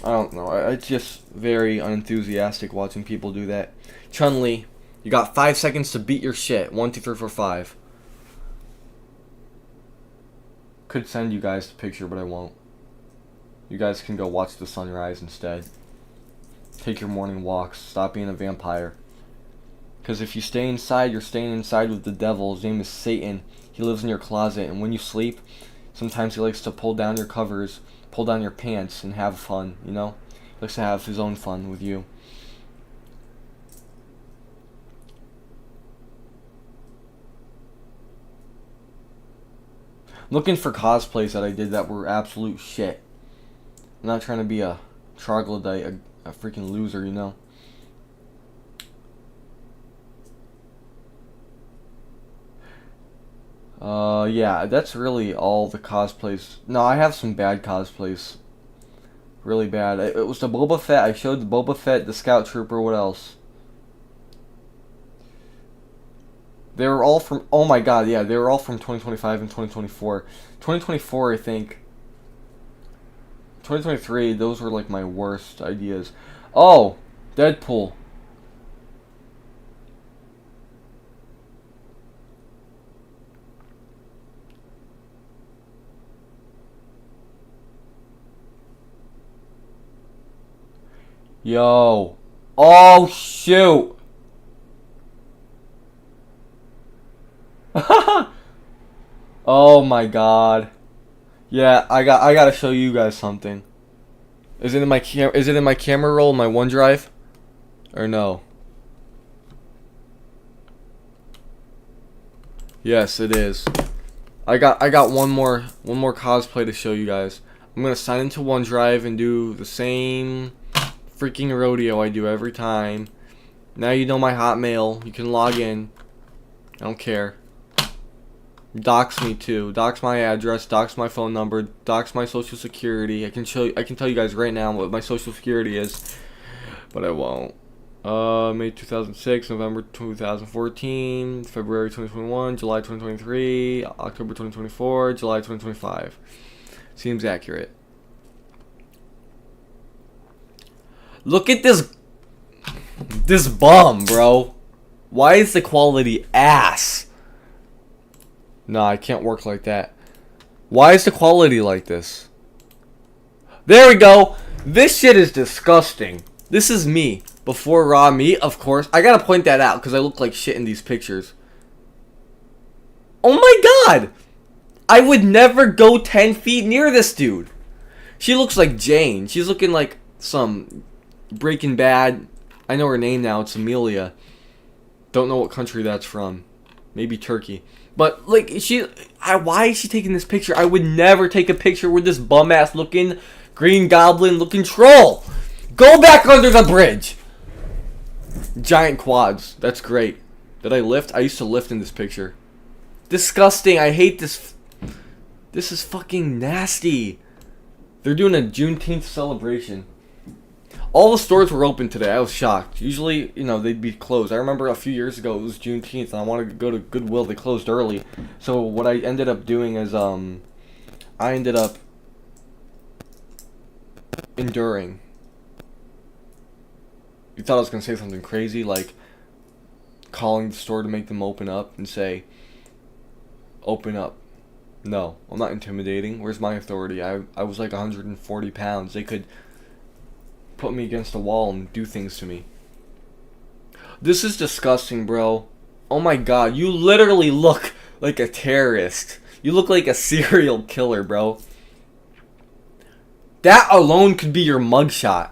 [SPEAKER 1] I don't know. It's just very unenthusiastic watching people do that. Chun-Li, you got 5 seconds to beat your shit. 1, 2, 3, 4, 5. Could send you guys the picture, but I won't. You guys can go watch the sunrise instead. Take your morning walks. Stop being a vampire. Because if you stay inside, you're staying inside with the devil. His name is Satan. He lives in your closet, and when you sleep, sometimes he likes to pull down your covers, pull down your pants, and have fun, you know? He likes to have his own fun with you. I'm looking for cosplays that I did that were absolute shit. I'm not trying to be a troglodyte, a freaking loser, you know? Yeah, that's really all the cosplays. No, I have some bad cosplays. Really bad. It was the Boba Fett. I showed the Boba Fett, the Scout Trooper, what else? They were all from, oh my god, yeah, they were all from 2025 and 2024. 2024, I think. 2023, those were like my worst ideas. Oh, Deadpool. Yo. Oh, shoot. Oh my god. Yeah, I gotta show you guys something. Is it in my camera roll, my OneDrive? Or no? Yes, it is. I got one more cosplay to show you guys. I'm gonna sign into OneDrive and do the same freaking rodeo I do every time. Now you know my Hotmail. You can log in. I don't care. Dox me too. Dox my address. Dox my phone number. Dox my social security. I can tell you guys right now what my social security is, but I won't. May 2006, November 2014, February 2021, July 2023, October 2024, July 2025. Seems accurate. Look at this bum, bro. Why is the quality ass? Nah, I can't work like that. Why is the quality like this? There we go. This shit is disgusting. This is me before raw meat, of course. I gotta point that out because I look like shit in these pictures. Oh my god! I would never go 10 feet near this dude. She looks like Jane. She's looking like some Breaking Bad. I know her name now. It's Amelia. Don't know what country that's from. Maybe Turkey. But, like, why is she taking this picture? I would never take a picture with this bum-ass looking, Green Goblin looking troll. Go back under the bridge. Giant quads. That's great. Did I lift? I used to lift in this picture. Disgusting. I hate this. This is fucking nasty. They're doing a Juneteenth celebration. All the stores were open today. I was shocked. Usually, you know, they'd be closed. I remember a few years ago it was Juneteenth and I wanted to go to Goodwill. They closed early. So what I ended up doing is I ended up enduring. You thought I was going to say something crazy like calling the store to make them open up and say, open up. No, I'm not intimidating. Where's my authority? I was like 140 pounds. They could put me against a wall and do things to me. This is disgusting, bro. Oh my god, you literally look like a terrorist. You look like a serial killer, bro. That alone could be your mugshot.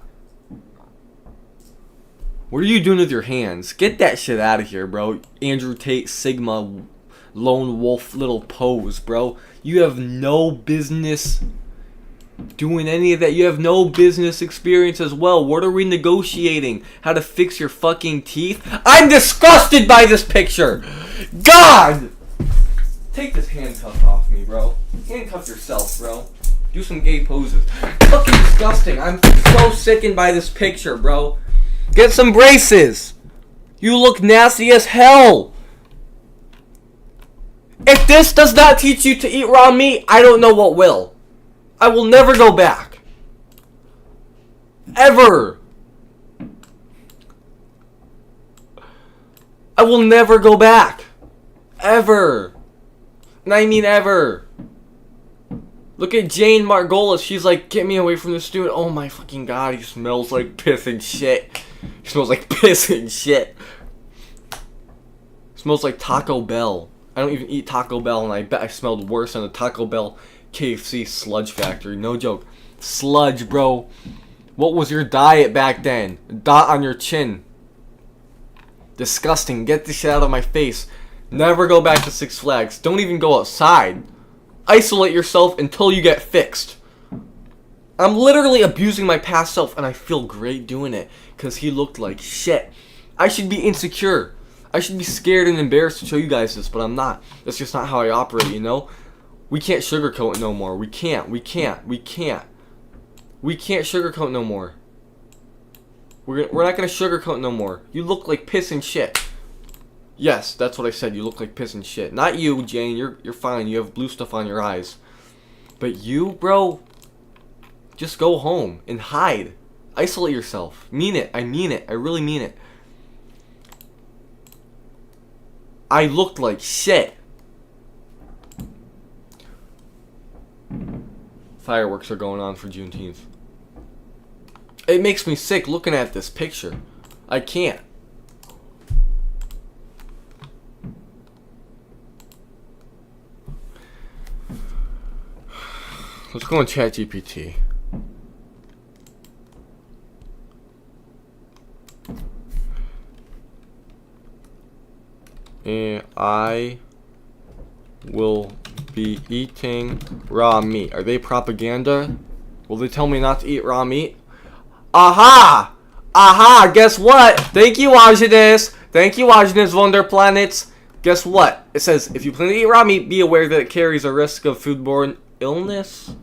[SPEAKER 1] What are you doing with your hands? Get that shit out of here, bro. Andrew Tate, Sigma, lone wolf little pose, bro. You have no business doing any of that. You have no business experience as well. What are we negotiating? How to fix your fucking teeth? I'm disgusted by this picture. God! Take this handcuff off me, bro. Handcuff yourself, bro. Do some gay poses. Fucking disgusting. I'm so sickened by this picture, bro. Get some braces. You look nasty as hell. If this does not teach you to eat raw meat, I don't know what will. I will never go back. Ever. I will never go back. Ever. And I mean ever. Look at Jane Margolis. She's like, get me away from this dude. Oh my fucking god, he smells like piss and shit. He smells like piss and shit. Smells like Taco Bell. I don't even eat Taco Bell, and I bet I smelled worse than a Taco Bell KFC sludge factory. No joke. Sludge, bro. What was your diet back then? A dot on your chin. Disgusting. Get this shit out of my face. Never go back to Six Flags. Don't even go outside. Isolate yourself until you get fixed. I'm literally abusing my past self, and I feel great doing it because he looked like shit. I should be insecure. I should be scared and embarrassed to show you guys this, but I'm not. That's just not how I operate, you know? We can't sugarcoat it no more. We can't sugarcoat no more. We're not gonna sugarcoat no more. You look like piss and shit. Yes, that's what I said. You look like piss and shit. Not you, Jane. You're fine. You have blue stuff on your eyes. But you, bro, just go home and hide. Isolate yourself. Mean it. I mean it. I really mean it. I looked like shit. Fireworks are going on for Juneteenth. It makes me sick looking at this picture. I can't. Let's go on ChatGPT. And I will be eating raw meat. Are they propaganda? Will they tell me not to eat raw meat? Aha! Aha! Guess what? Thank you, Agnes. Thank you, Agnes Wonderplanets. Guess what? It says, if you plan to eat raw meat, be aware that it carries a risk of foodborne illness.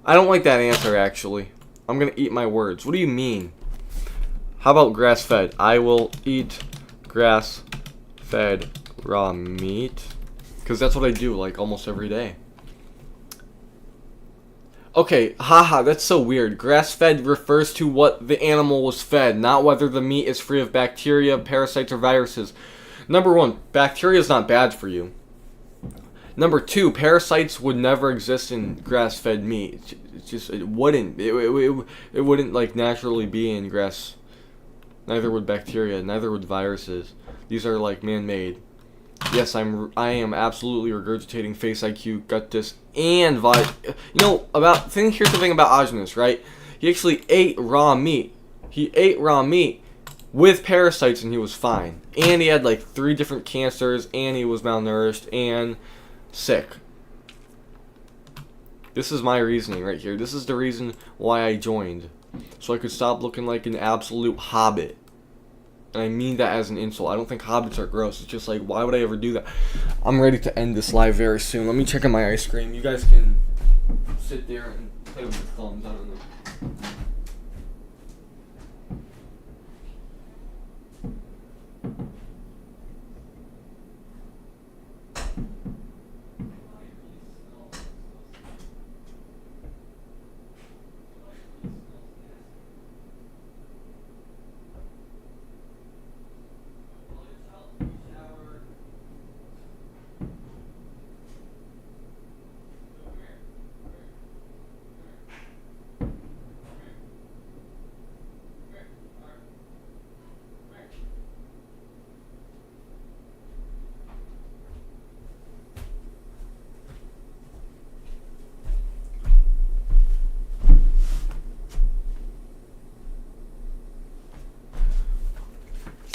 [SPEAKER 1] I don't like that answer, actually. I'm gonna eat my words. What do you mean? How about grass-fed? I will eat grass-fed raw meat. Because that's what I do, like, almost every day. Okay, haha, that's so weird. Grass-fed refers to what the animal was fed, not whether the meat is free of bacteria, parasites, or viruses. Number one, bacteria is not bad for you. Number two, parasites would never exist in grass-fed meat. It wouldn't. It wouldn't, like, naturally be in grass. Neither would bacteria. Neither would viruses. These are, like, man-made. Yes, I am absolutely regurgitating face IQ, gut disc, and you know, here's the thing about Ajnas, right? He actually ate raw meat. He ate raw meat with parasites and he was fine. And he had like 3 different cancers and he was malnourished and sick. This is my reasoning right here. This is the reason why I joined. So I could stop looking like an absolute hobbit. And I mean that as an insult. I don't think hobbits are gross. It's just like, why would I ever do that? I'm ready to end this live very soon. Let me check on my ice cream. You guys can sit there and play with your thumbs. I don't know.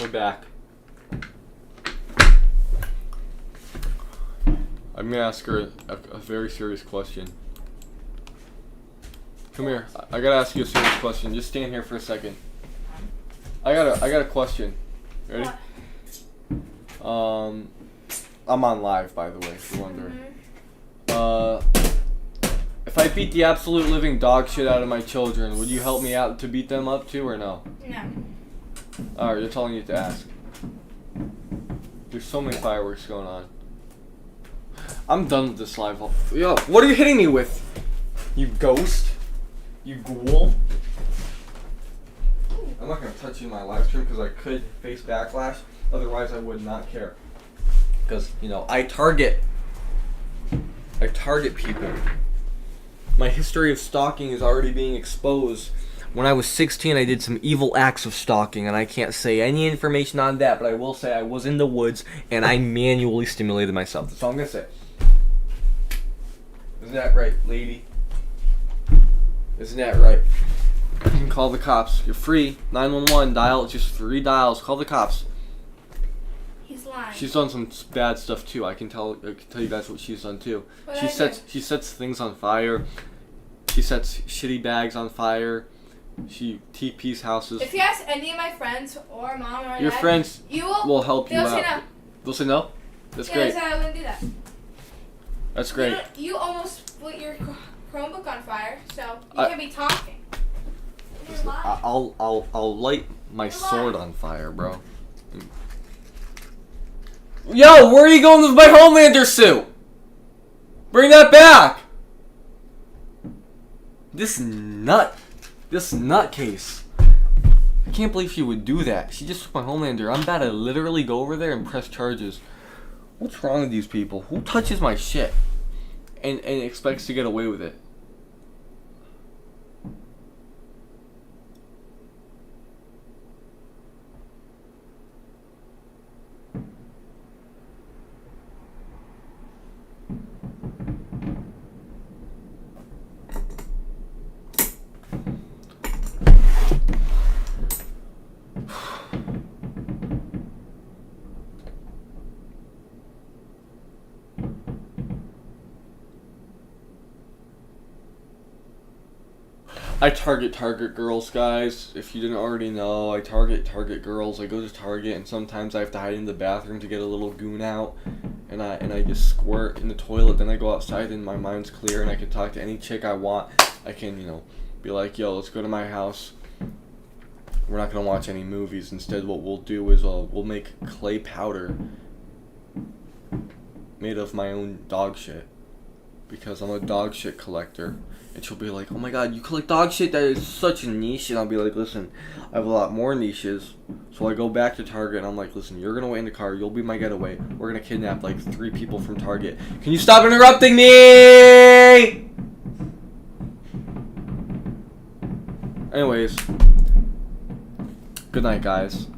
[SPEAKER 1] We're back. I'm gonna ask her a very serious question. Come here. I gotta ask you a serious question. Just stand here for a second. I got a question. Ready? I'm on live, by the way, if you're wondering. If I beat the absolute living dog shit out of my children, would you help me out to beat them up too, or no?
[SPEAKER 2] No.
[SPEAKER 1] Alright, that's all I need to ask. There's so many fireworks going on. I'm done with this live. Yo, what are you hitting me with? You ghost? You ghoul? I'm not gonna touch you in my live stream because I could face backlash. Otherwise, I would not care. Because, you know, I target people. My history of stalking is already being exposed. When I was 16, I did some evil acts of stalking, and I can't say any information on that, but I will say I was in the woods, and I manually stimulated myself. That's all I'm going to say. Isn't that right, lady? Isn't that right? You can call the cops. You're free. 911, dial. Just 3 dials. Call the cops.
[SPEAKER 2] He's lying.
[SPEAKER 1] She's done some bad stuff, too. I can tell you guys what she's done, too. She sets things on fire. She sets shitty bags on fire. She TP's houses.
[SPEAKER 2] If you ask any of my friends or mom or
[SPEAKER 1] your
[SPEAKER 2] dad,
[SPEAKER 1] friends will help you out.
[SPEAKER 2] They'll say no.
[SPEAKER 1] They'll say no? That's great.
[SPEAKER 2] They'll say I wouldn't do that.
[SPEAKER 1] That's great.
[SPEAKER 2] You almost lit your Chromebook on fire, so you can't be talking. You're lying.
[SPEAKER 1] I'll light my sword on fire, bro. Yo, where are you going with my Homelander suit? Bring that back. This nutcase. I can't believe she would do that. She just took my Homelander. I'm about to literally go over there and press charges. What's wrong with these people? Who touches my shit and expects to get away with it? I target girls, guys. If you didn't already know, I target girls. I go to Target, and sometimes I have to hide in the bathroom to get a little goon out, and I just squirt in the toilet. Then I go outside, and my mind's clear, and I can talk to any chick I want. I can, you know, be like, yo, let's go to my house. we're not gonna watch any movies. Instead, what we'll do is we'll make clay powder made of my own dog shit, because I'm a dog shit collector. And she'll be like, "Oh my god, you collect dog shit? That is such a niche." And I'll be like, "Listen, I have a lot more niches." So I go back to Target and I'm like, "Listen, you're gonna wait in the car. You'll be my getaway. We're gonna kidnap like 3 people from Target. Can you stop interrupting me?" Anyways, good night, guys.